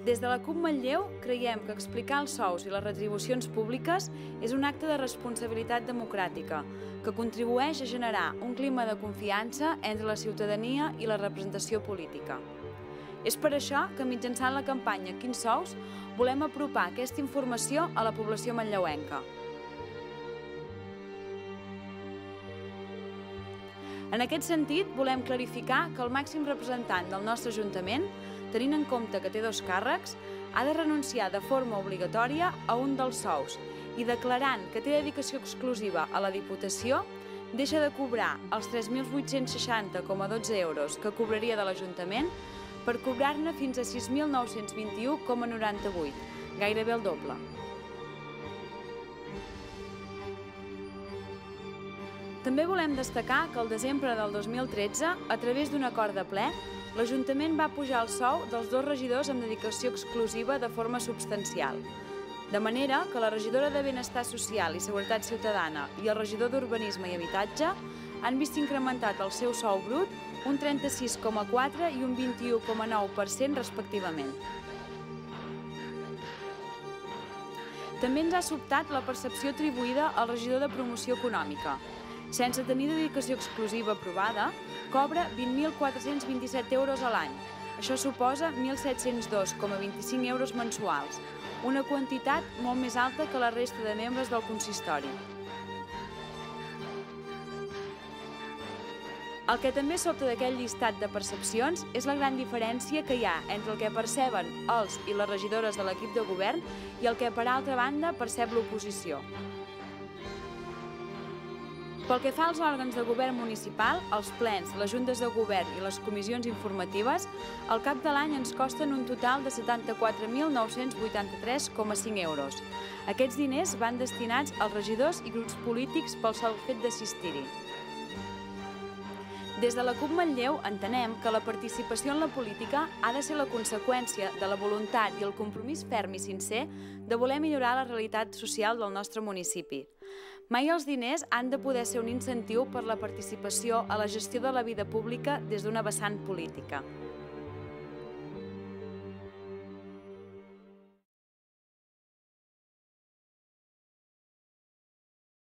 Des de la CUP Manlleu creiem que explicar els sous i les retribucions públiques és un acte de responsabilitat democràtica que contribueix a generar un clima de confiança entre la ciutadania i la representació política. És per això que mitjançant la campanya Quins sous volem apropar aquesta informació a la població manlleuenca. En aquest sentit, volem clarificar que el màxim representant del nostre Ajuntament, tenint en compte que té 2 càrrecs, ha de renunciar de forma obligatòria a un dels sous i declarant que té dedicació exclusiva a la Diputació, deixa de cobrar els 3.860,12 euros que cobraria de l'Ajuntament per cobrar-ne fins a 6.921,98, gairebé el doble. També volem destacar que al desembre del 2013, a través d'un acord de ple, l'Ajuntament va pujar el sou dels 2 regidors amb dedicació exclusiva de forma substancial, de manera que la regidora de Benestar Social i Seguretat Ciutadana i el regidor d'Urbanisme i Habitatge han vist incrementat el seu sou brut un 36,4% i un 21,9% respectivament. També ens ha sobtat la percepció atribuïda al regidor de Promoció Econòmica. Sense tenir dedicació exclusiva aprovada, cobra 20.427 euros a l'any. Això suposa 1.702,25 euros mensuals, una quantitat molt més alta que la resta de membres del consistori. El que també sobta d'aquest llistat de percepcions és la gran diferència que hi ha entre el que perceben els i les regidores de l'equip de govern i el que, per altra banda, percep l'oposició. Pel que fa als òrgans de govern municipal, els plens, les juntes de govern i les comissions informatives, al cap de l'any ens costen un total de 74.983,5 euros. Aquests diners van destinats als regidors i grups polítics pel sol fet d'assistir-hi. Des de la CUP Manlleu entenem que la participació en la política ha de ser la conseqüència de la voluntat i el compromís ferm i sincer de voler millorar la realitat social del nostre municipi. Mai els diners han de poder ser un incentiu per la participació a la gestió de la vida pública des d'una vessant política.